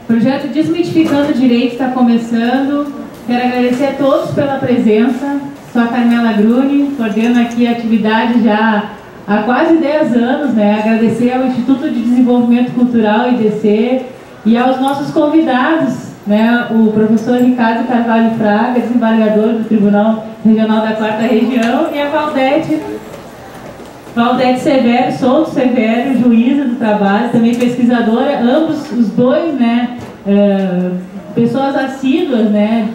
Projeto Desmitificando o Direito está começando. Quero agradecer a todos pela presença. Sou a Carmela Gruni, coordeno aqui a atividade já há quase 10 anos, né? Agradecer ao Instituto de Desenvolvimento Cultural, IDC, e aos nossos convidados, né? O professor Ricardo Carvalho Fraga, desembargador do Tribunal Regional da 4ª Região, e a Valdete Severo, Souto Severo, juíza do trabalho, também pesquisadora, ambos os dois, né? Pessoas assíduas, né?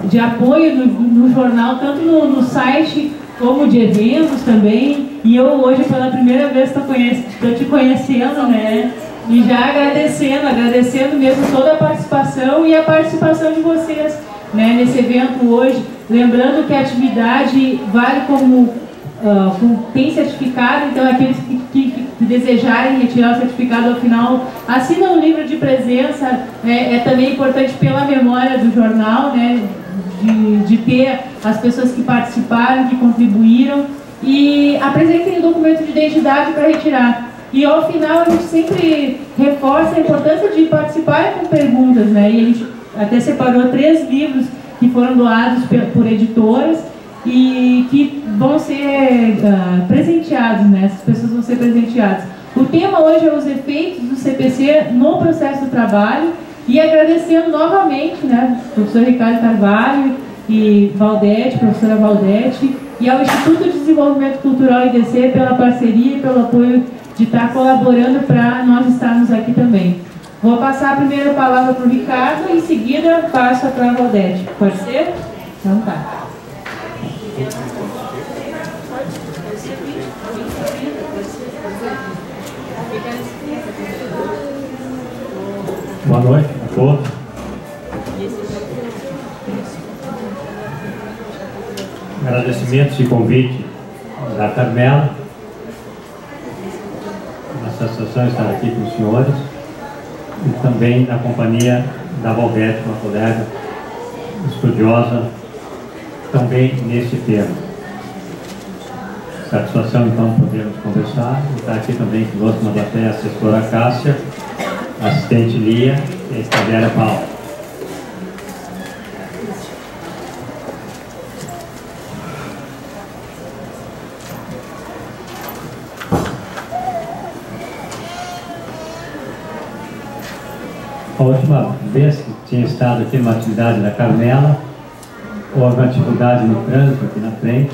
De apoio no jornal, tanto no site como de eventos também. E eu hoje pela primeira vez estou te conhecendo, né? E já agradecendo mesmo toda a participação e a participação de vocês, né, nesse evento hoje. Lembrando que a atividade vale como tem certificado, então aqueles que desejarem retirar o certificado ao final, assinam o livro de presença. É também importante pela memória do jornal, né, de ter as pessoas que participaram, que contribuíram, e apresentem o documento de identidade para retirar. E ao final a gente sempre reforça a importância de participar com perguntas, né? E a gente até separou 3 livros que foram doados por editoras e que vão ser presenteados, né? Essas pessoas vão ser presenteadas. O tema hoje é os efeitos do CPC no processo do trabalho, e agradecendo novamente, né, o professor Ricardo Carvalho e professora Valdete, e ao Instituto de Desenvolvimento Cultural IDC pela parceria e pelo apoio de estar colaborando para nós estarmos aqui também. Vou passar a primeira palavra para o Ricardo e em seguida passo para a Valdete. Pode ser? Então tá. Boa noite a todos. Agradecimentos e convite da Carmela. Uma satisfação estar aqui com os senhores e também na companhia da Valdete, uma colega estudiosa também nesse tema. Satisfação então podermos conversar, e estar aqui também conosco na plateia a assessora Cássia, assistente Lia e a estagiária Paula. A última vez que tinha estado aqui numa atividade da Carmela, houve uma dificuldade no trânsito aqui na frente,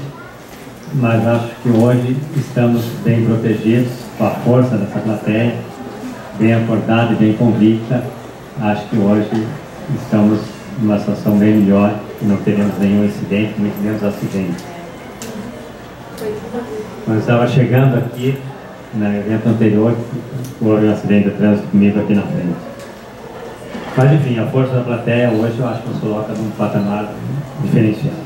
mas acho que hoje estamos bem protegidos com a força dessa plateia, bem acordada e bem convicta. Acho que hoje estamos numa situação bem melhor e não teremos nenhum incidente, muito menos acidente. Quando eu estava chegando aqui, no evento anterior, houve um acidente de trânsito comigo aqui na frente. Mas enfim, a força da plateia hoje eu acho que nos coloca num patamar diferenciado.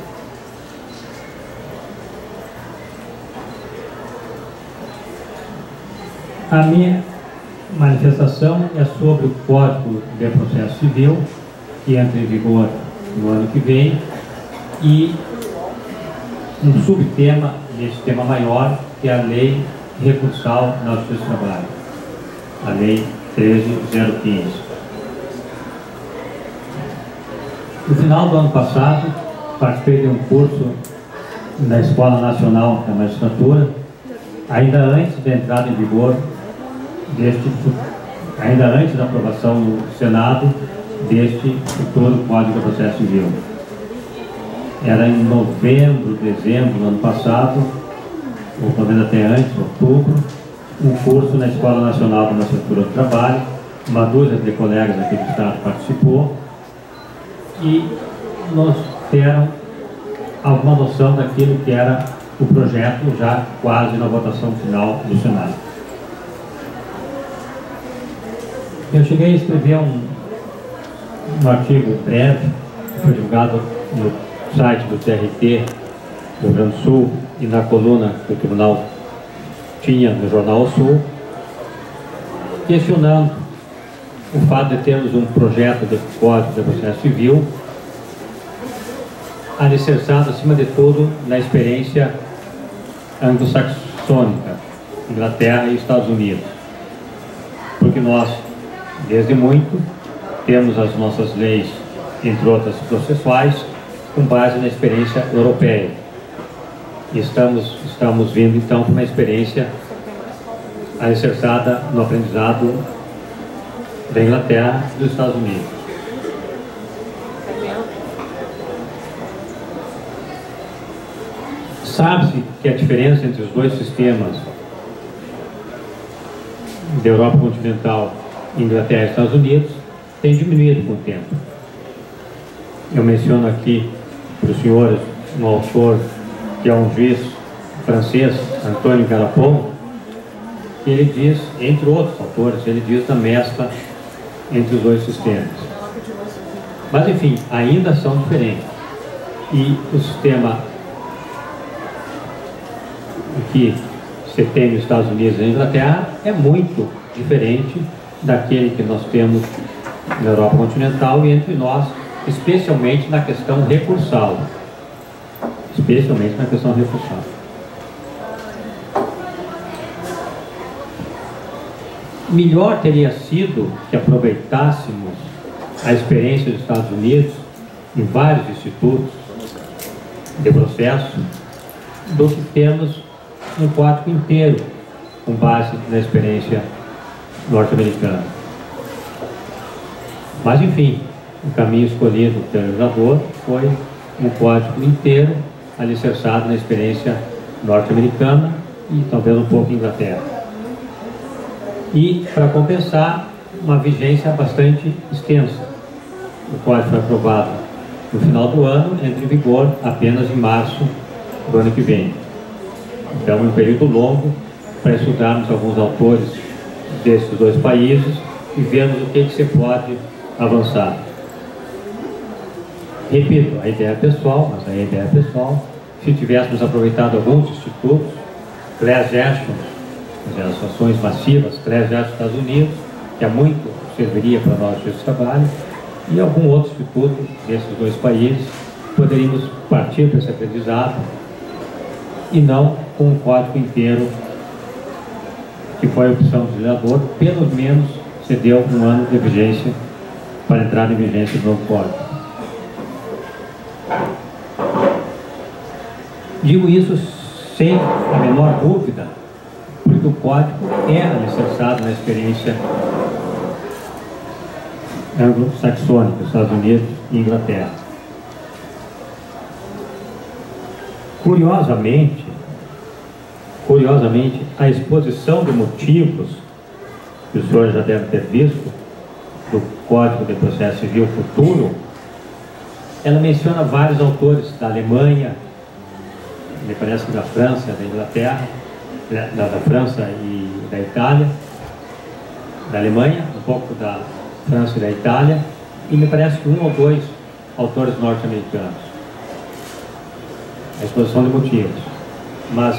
A minha manifestação é sobre o Código de Processo Civil, que entra em vigor no ano que vem, e um subtema desse tema maior, que é a Lei Recursal na Justiça do Trabalho, a Lei 13.015. No final do ano passado, participei de um curso na Escola Nacional da Magistratura, ainda antes da entrada em vigor ainda antes da aprovação no Senado deste futuro Código de Processo Civil. Era em novembro, dezembro do ano passado, ou talvez até antes, outubro, um curso na Escola Nacional da Magistratura do Trabalho. Uma dúzia de colegas aqui do Estado participou e nos deram alguma noção daquilo que era o projeto já quase na votação final do Senado. Eu cheguei a escrever um artigo breve, que foi divulgado no site do TRT do Rio Grande do Sul e na coluna que o Tribunal tinha no Jornal Sul, questionando o fato de termos um projeto de Código de Processo Civil alicerçado, acima de tudo, na experiência anglo-saxônica, Inglaterra e Estados Unidos. Porque nós, desde muito, temos as nossas leis, entre outras processuais, com base na experiência europeia. E estamos vindo então com uma experiência alicerçada no aprendizado da Inglaterra e dos Estados Unidos. Sabe-se que a diferença entre os dois sistemas da Europa continental, Inglaterra e Estados Unidos tem diminuído com o tempo. Eu menciono aqui para os senhores um autor que é um juiz francês, Antoine Garapon, que ele diz, entre outros autores, ele diz da mescla entre os dois sistemas. Mas enfim, ainda são diferentes. E o sistema que você tem nos Estados Unidos e na Inglaterra é muito diferente daquele que nós temos na Europa continental e entre nós, especialmente na questão recursal. Especialmente na questão recursal. Melhor teria sido que aproveitássemos a experiência dos Estados Unidos em vários institutos de processo do que temos um quadro inteiro com base na experiência norte-americana. Mas enfim, o caminho escolhido pelo legislador foi um código inteiro alicerçado na experiência norte-americana e talvez um pouco Inglaterra. E, para compensar, uma vigência bastante extensa. O código foi aprovado no final do ano, entra em vigor apenas em março do ano que vem. Então, um período longo para estudarmos alguns autores desses dois países e vermos o que se pode avançar. Repito, a ideia é pessoal, mas a ideia é pessoal. Se tivéssemos aproveitado alguns institutos, class action, as ações massivas, class action dos Estados Unidos, que há muito serviria para nós esse trabalho, e algum outro instituto desses dois países, poderíamos partir para esse aprendizado e não com o código inteiro, que foi a opção do legislador, pelo menos cedeu um ano de vigência para entrar em vigência do novo código. Digo isso sem a menor dúvida, porque o código é alicerçado na experiência anglo-saxônica, Estados Unidos e Inglaterra. Curiosamente, a exposição de motivos, que os senhores já devem ter visto, do Código de Processo Civil Futuro, ela menciona vários autores da Alemanha, me parece que da França, da Inglaterra, da França e da Itália, da Alemanha, um pouco da França e da Itália, e me parece que um ou dois autores norte-americanos. A exposição de motivos. Mas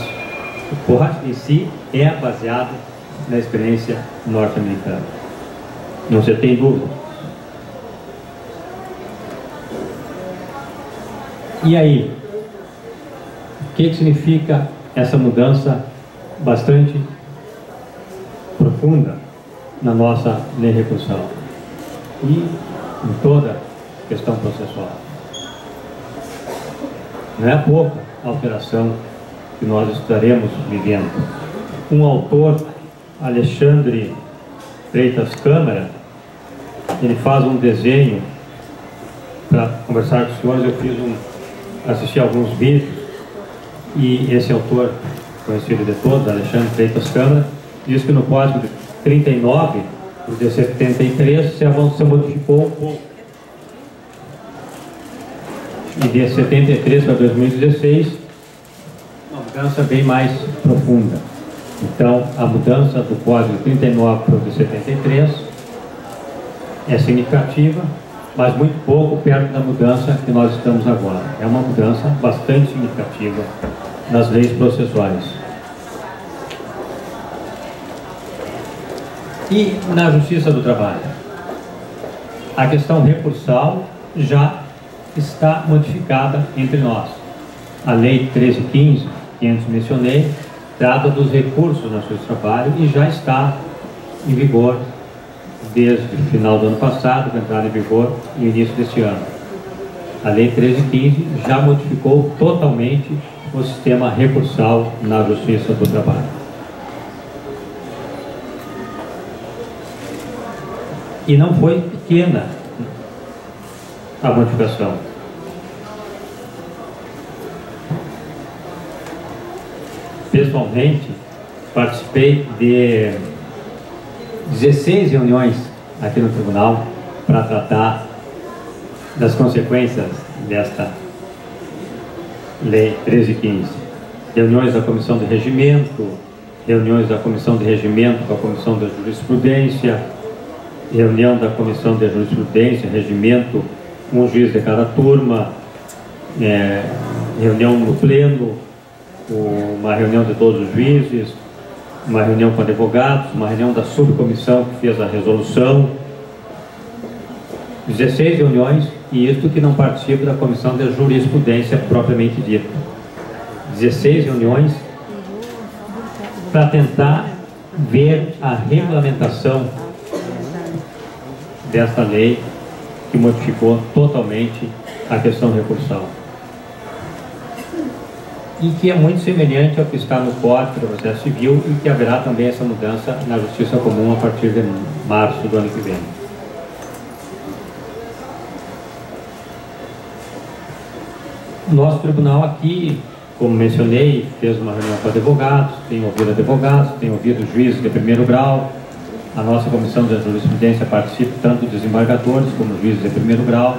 o código em si é baseado na experiência norte-americana. Não se tem dúvida. E aí, o que significa essa mudança bastante profunda na nossa lei recursal e em toda questão processual? Não é pouca alteração que nós estaremos vivendo. Um autor, Alexandre Freitas Câmara, ele faz um desenho para conversar com os senhores. Assisti alguns vídeos e esse autor, conhecido de todos, Alexandre Freitas Câmara, diz que no Código de 39, o de 73, se modificou um pouco. E de 73 para 2016, uma mudança bem mais profunda. Então, a mudança do Código de 39 para o de 73 é significativa, mas muito pouco perto da mudança que nós estamos agora. É uma mudança bastante significativa nas leis processuais. E na Justiça do Trabalho? A questão recursal já está modificada entre nós. A Lei 1315, que antes mencionei, trata dos recursos na Justiça do Trabalho e já está em vigor desde o final do ano passado, vai entrar em vigor no início deste ano. A Lei 1315 já modificou totalmente o sistema recursal na Justiça do Trabalho. E não foi pequena a modificação. Pessoalmente, participei de 16 reuniões aqui no tribunal para tratar das consequências desta Lei 1315. Reuniões da Comissão de Regimento, reuniões da Comissão de Regimento com a Comissão de Jurisprudência, reunião da Comissão de Jurisprudência, Regimento, um juiz de cada turma, reunião no Pleno, uma reunião de todos os juízes, uma reunião com advogados, uma reunião da subcomissão que fez a resolução, 16 reuniões, e isto que não participa da Comissão de Jurisprudência propriamente dita. 16 reuniões para tentar ver a regulamentação desta lei que modificou totalmente a questão recursal. E que é muito semelhante ao que está no Código do Processo Civil e que haverá também essa mudança na Justiça Comum a partir de março do ano que vem. Nosso tribunal aqui, como mencionei, fez uma reunião com advogados, tem ouvido juízes de primeiro grau. A nossa Comissão de Jurisprudência participa tanto de desembargadores como juízes de primeiro grau.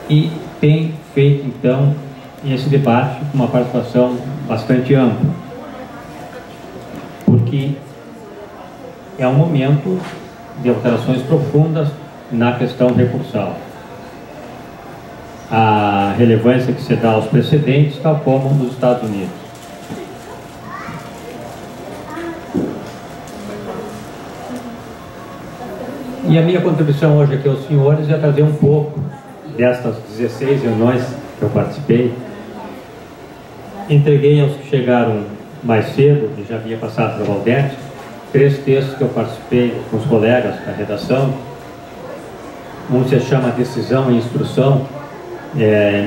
E tem feito, então, esse debate com uma participação bastante ampla, porque é um momento de alterações profundas na questão recursal. A relevância que se dá aos precedentes, tal como nos Estados Unidos. E a minha contribuição hoje aqui aos senhores é trazer um pouco destas 16 reuniões que eu participei. Entreguei aos que chegaram mais cedo, e já havia passado para o Valdete, 3 textos que eu participei com os colegas da redação. Um se chama Decisão e Instrução,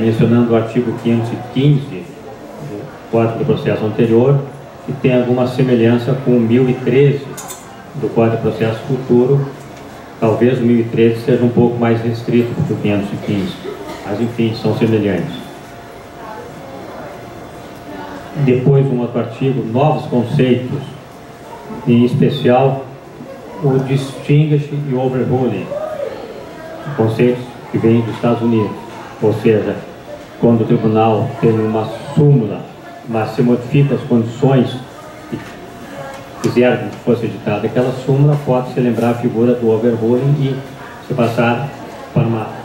mencionando o artigo 515 do Código do Processo anterior, que tem alguma semelhança com o 1013 do Código do Processo futuro. Talvez o 1013 seja um pouco mais restrito do que o 515, mas enfim, são semelhantes. Depois, um outro artigo, novos conceitos, em especial o distinguish e o overruling, conceitos que vêm dos Estados Unidos, ou seja, quando o tribunal tem uma súmula, mas se modifica as condições que fizeram que fosse editada aquela súmula, pode-se lembrar a figura do overruling e se passar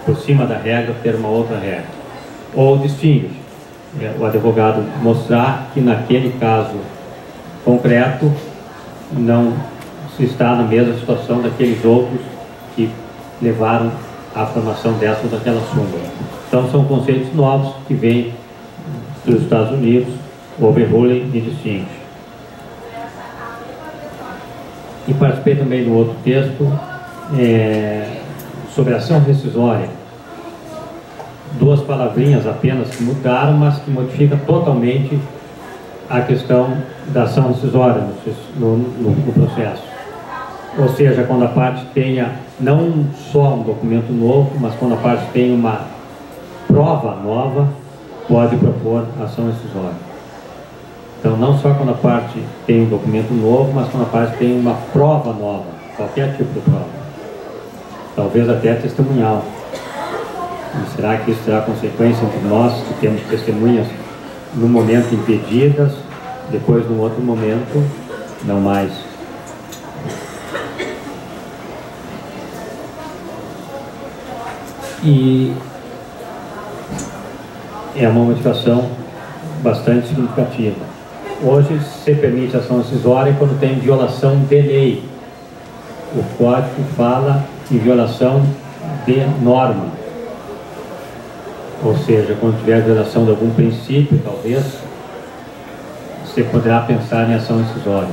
por cima da regra, ter uma outra regra. Ou distinguish, o advogado mostrar que naquele caso concreto não se está na mesma situação daqueles outros que levaram à formação dessa ou daquela súmula. Então são conceitos novos que vêm dos Estados Unidos, overruling e distinguish. E participei também do outro texto sobre ação rescisória. 2 palavrinhas apenas que mudaram, mas que modifica totalmente a questão da ação rescisória no processo. Ou seja, quando a parte tenha não só um documento novo, mas quando a parte tem uma prova nova, pode propor ação rescisória. Então, não só quando a parte tem um documento novo, mas quando a parte tem uma prova nova, qualquer tipo de prova. Talvez até testemunhal. E será que isso terá consequência entre nós, que temos testemunhas no momento impedidas, depois num outro momento, não mais? E é uma modificação bastante significativa. Hoje se permite ação rescisória quando tem violação de lei. O Código fala em violação de norma. Ou seja, quando tiver violação de algum princípio, talvez, você poderá pensar em ação rescisória.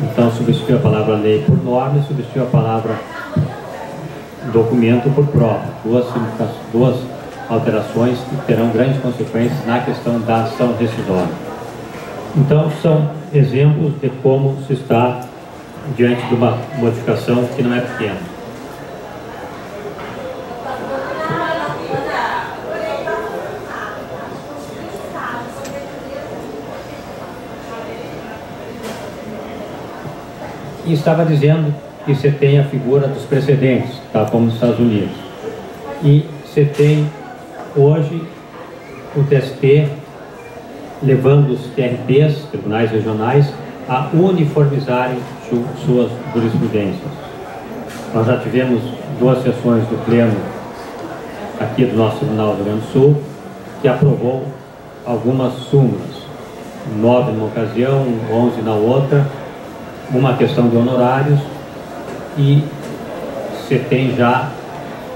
Então, substituiu a palavra lei por norma e substituiu a palavra documento por prova. Duas alterações que terão grandes consequências na questão da ação rescisória. Então, são exemplos de como se está diante de uma modificação que não é pequena. E estava dizendo que você tem a figura dos precedentes, tal como nos Estados Unidos. E você tem hoje o TST levando os TRTs, tribunais regionais, a uniformizarem suas jurisprudências. Nós já tivemos 2 sessões do Pleno aqui do nosso Tribunal do Rio Grande do Sul, que aprovou algumas súmulas, 9 numa ocasião, 11 na outra, uma questão de honorários, e você tem já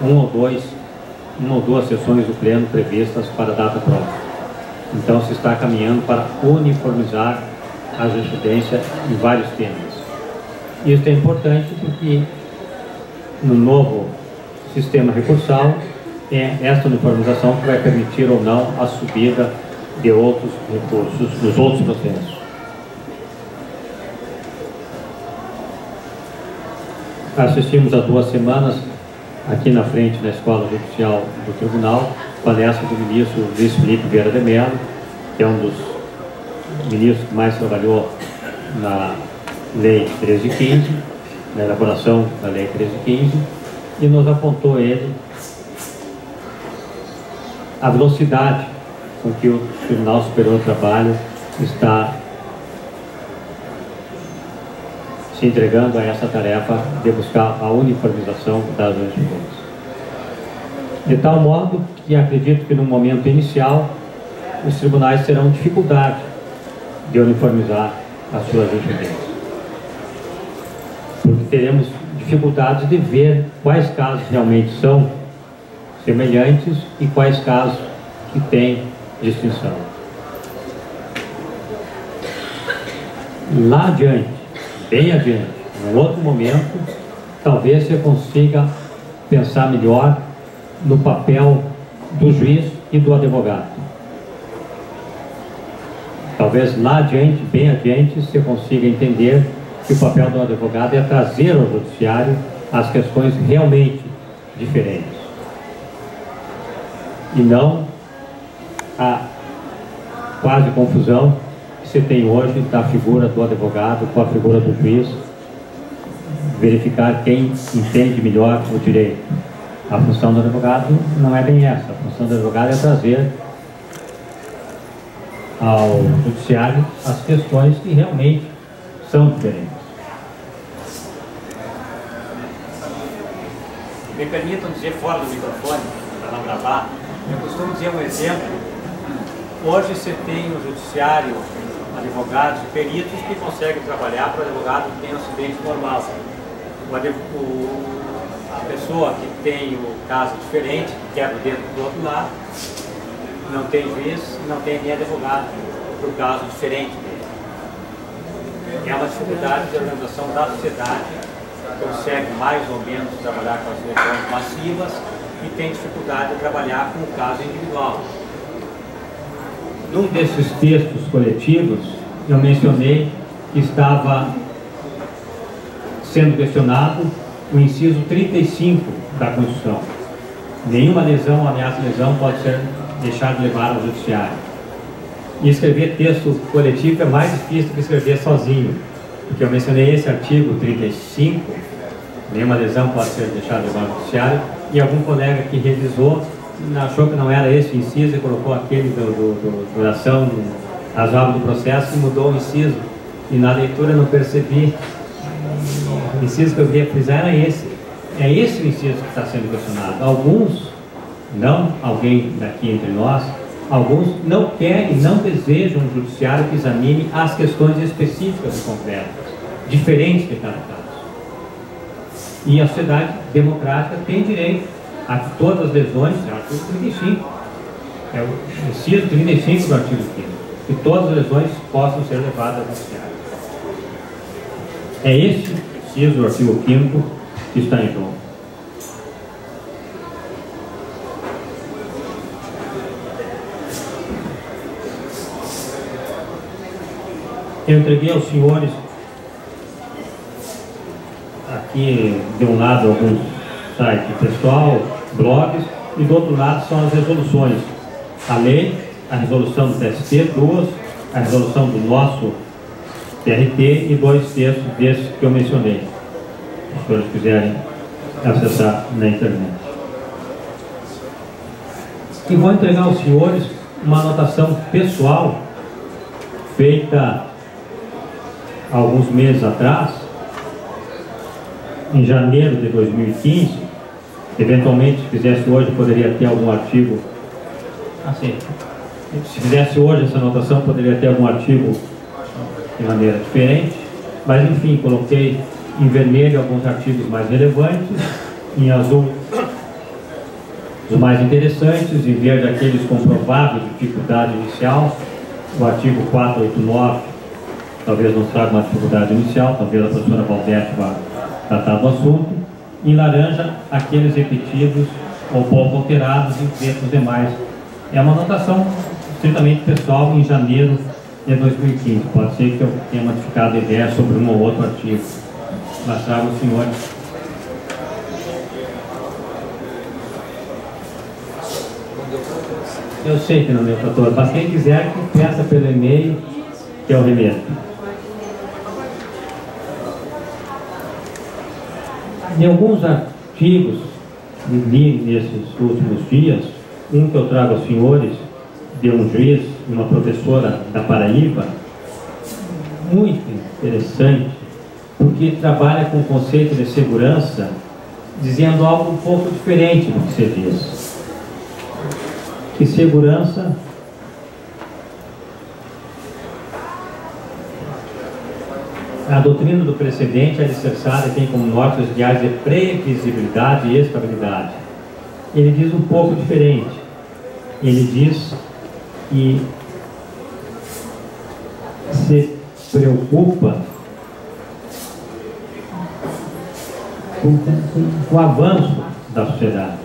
uma ou duas sessões do Pleno previstas para a data próxima. Então se está caminhando para uniformizar a jurisprudência em vários temas. Isso é importante porque no novo sistema recursal é esta uniformização que vai permitir ou não a subida de outros recursos nos outros processos. Assistimos há 2 semanas aqui na frente da Escola Judicial do Tribunal, palestra do ministro Luiz Felipe Vieira de Mello, que é um dos ministros que mais trabalhou na Lei 1315, na elaboração da Lei 1315, e nos apontou ele a velocidade com que o Tribunal Superior do Trabalho está se entregando a essa tarefa de buscar a uniformização das jurisprudências. De tal modo que acredito que no momento inicial os tribunais terão dificuldade de uniformizar as suas jurisprudências, porque teremos dificuldades de ver quais casos realmente são semelhantes e quais casos que têm distinção. Lá adiante, bem adiante, em outro momento, talvez você consiga pensar melhor no papel do juiz e do advogado. Talvez lá adiante, bem adiante, você consiga entender que o papel do advogado é trazer ao judiciário as questões realmente diferentes. E não a quase confusão que você tem hoje da figura do advogado com a figura do juiz, verificar quem entende melhor o direito. A função do advogado não é bem essa. A função do advogado é trazer ao judiciário as questões que realmente são diferentes. Me permitam dizer fora do microfone, para não gravar, eu costumo dizer um exemplo. Hoje você tem no judiciário advogados e peritos que conseguem trabalhar para o advogado que tem um acidente normal. A pessoa que tem o caso diferente, que quebra o dedo do outro lado, não tem juiz, não tem nem advogado para o caso diferente dele. É uma dificuldade de organização da sociedade, consegue mais ou menos trabalhar com as lesões massivas e tem dificuldade de trabalhar com o caso individual. Num desses textos coletivos, eu mencionei que estava sendo questionado o inciso 35 da Constituição. Nenhuma lesão ou ameaça de lesão pode ser deixada de levar ao judiciário. E escrever texto coletivo é mais difícil do que escrever sozinho, porque eu mencionei esse artigo 35, nenhuma lesão pode ser deixada de levar ao judiciário, e algum colega que revisou achou que não era esse o inciso e colocou aquele da ação razoável do processo e mudou o inciso, e na leitura eu não percebi. O inciso que eu queria frisar era esse. É esse o inciso que está sendo questionado. Alguns, não alguém daqui entre nós, alguns não querem e não desejam um judiciário que examine as questões específicas e concretas, diferentes de cada caso. E a sociedade democrática tem direito a que todas as lesões, é o artigo 35, é o inciso 35 do artigo 5, que todas as lesões possam ser levadas ao judiciário. É esse inciso do artigo 5º que está em jogo. Eu entreguei aos senhores aqui de um lado alguns sites pessoal, blogs, e do outro lado são as resoluções. A lei, a resolução do TST, duas, a resolução do nosso TRT e 2 textos desses que eu mencionei. Se os senhores quiserem acessar na internet. E vou entregar aos senhores uma anotação pessoal feita alguns meses atrás, em janeiro de 2015. Eventualmente, se fizesse hoje, poderia ter algum artigo assim. Se fizesse hoje essa anotação, poderia ter algum artigo de maneira diferente, mas enfim, coloquei em vermelho alguns artigos mais relevantes, em azul os mais interessantes, em verde aqueles com provável dificuldade inicial. O artigo 489 talvez não traga uma dificuldade inicial, talvez a professora Valdete vá tratar do assunto. Em laranja, aqueles repetidos ou pouco alterados, e entre os demais. É uma anotação estritamente pessoal em janeiro de 2015. Pode ser que eu tenha modificado a ideia sobre um ou outro artigo. Mas trago os senhores. Eu sei que não deu para todos, mas quem quiser que peça pelo e-mail, que eu remeto. Em alguns artigos que li nesses últimos dias, um que eu trago aos senhores, de um juiz e uma professora da Paraíba, muito interessante, porque trabalha com o conceito de segurança, dizendo algo um pouco diferente do que você diz. Que segurança a doutrina do precedente é alicerçada e tem como norte os ideais de previsibilidade e estabilidade. Ele diz um pouco diferente. Ele diz que se preocupa com o avanço da sociedade.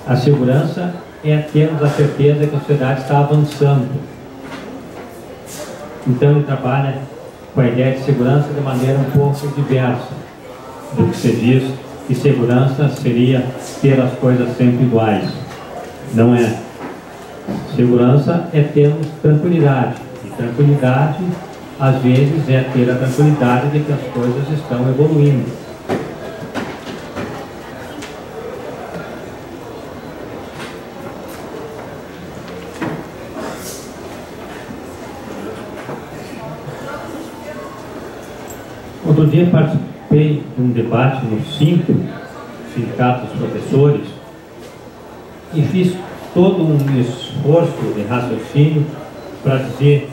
A segurança é termos a certeza que a sociedade está avançando. Então ele trabalha com a ideia de segurança de maneira um pouco diversa do que se diz que segurança seria ter as coisas sempre iguais. Não é. Segurança é termos tranquilidade. E tranquilidade, às vezes, é ter a tranquilidade de que as coisas estão evoluindo. Outro dia participei de um debate no Sindicato dos Professores, e fiz todo um esforço de raciocínio para dizer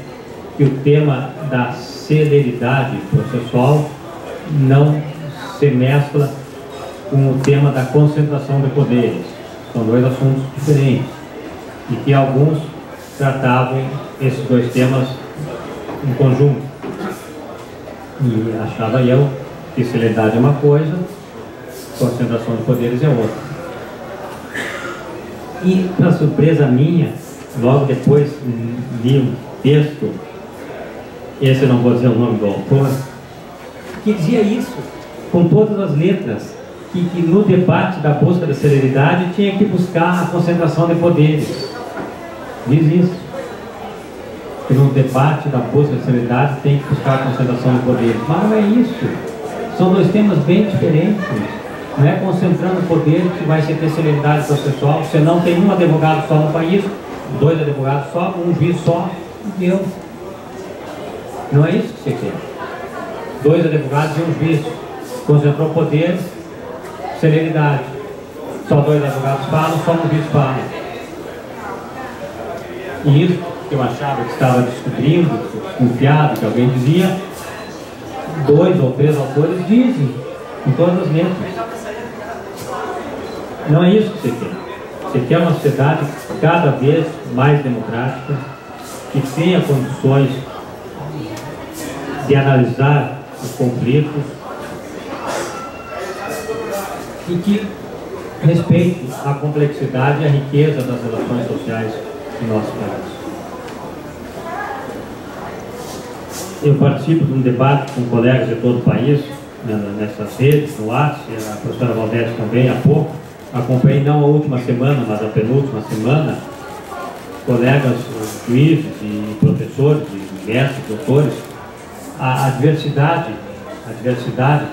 que o tema da celeridade processual não se mescla com o tema da concentração de poderes. São dois assuntos diferentes, e que alguns tratavam esses dois temas em conjunto. E achava eu que celeridade é uma coisa, concentração de poderes é outra. E, para surpresa minha, logo depois li um texto, esse eu não vou dizer o nome do autor, que dizia isso, com todas as letras, que no debate da busca da celeridade tinha que buscar a concentração de poderes. Diz isso. Que no debate da busca da celeridade tem que buscar a concentração de poderes. Mas não é isso. São dois temas bem diferentes. Não é concentrando poder que vai se ter celeridade processual. Você não tem um advogado só no país, 2 advogados só, um juiz só, e deu. Não é isso que você quer. 2 advogados e um juiz. Concentrou poder, celeridade. Só 2 advogados falam, só um juiz fala. E isso que eu achava que estava descobrindo, desconfiado que alguém dizia, 2 ou 3 autores dizem, em todas as letras. Não é isso que você quer. Você quer uma sociedade cada vez mais democrática, que tenha condições de analisar os conflitos e que respeite a complexidade e a riqueza das relações sociais em nosso país. Eu participo de um debate com colegas de todo o país, nessas redes, no WhatsApp, a professora Valdete também, há pouco. Acompanhei não a última semana, mas a penúltima semana, colegas juízes e professores, e mestres, doutores, a diversidade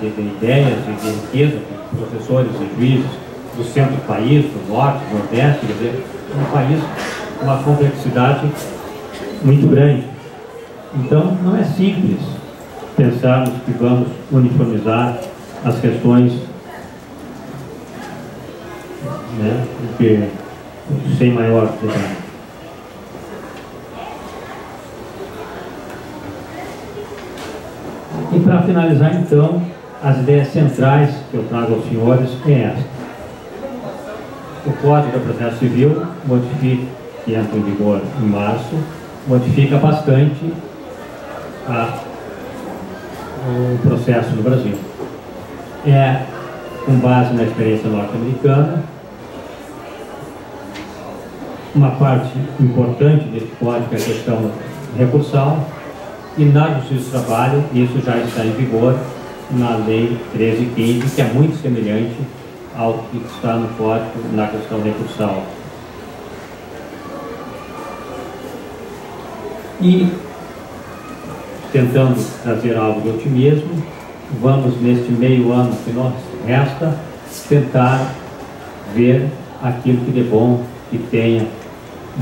de ideias e de riqueza de professores e juízes do centro do país, do norte, do nordeste, quer dizer, um país com uma complexidade muito grande. Então, não é simples pensarmos que vamos uniformizar as questões, né, porque, sem maior detalhe. E para finalizar, então, as ideias centrais que eu trago aos senhores é esta. O Código do Processo Civil modifica, que entra em vigor em março, modifica bastante o processo no Brasil. É com base na experiência norte-americana. Uma parte importante desse código é a questão recursal, e na Justiça do Trabalho isso já está em vigor na Lei 1315, que é muito semelhante ao que está no código na questão recursal. E, tentando trazer algo de otimismo, vamos, neste meio ano que nos resta, tentar ver aquilo que de bom que tenha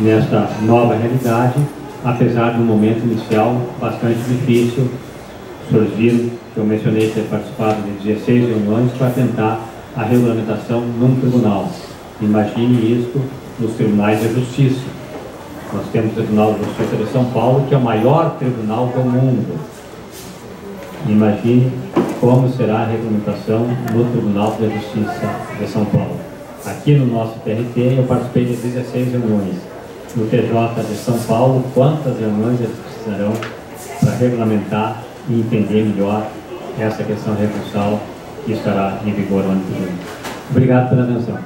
nesta nova realidade, apesar de um momento inicial bastante difícil, surgindo, que eu mencionei ter participado de 16 reuniões para tentar a regulamentação num tribunal. Imagine isso nos tribunais de justiça. Nós temos o Tribunal de Justiça de São Paulo, que é o maior tribunal do mundo. Imagine como será a regulamentação no Tribunal de Justiça de São Paulo. Aqui no nosso TRT eu participei de 16 reuniões. No TJ de São Paulo, quantas reuniões eles precisarão para regulamentar e entender melhor essa questão recursal que estará em vigor no ano que vem. Obrigado pela atenção.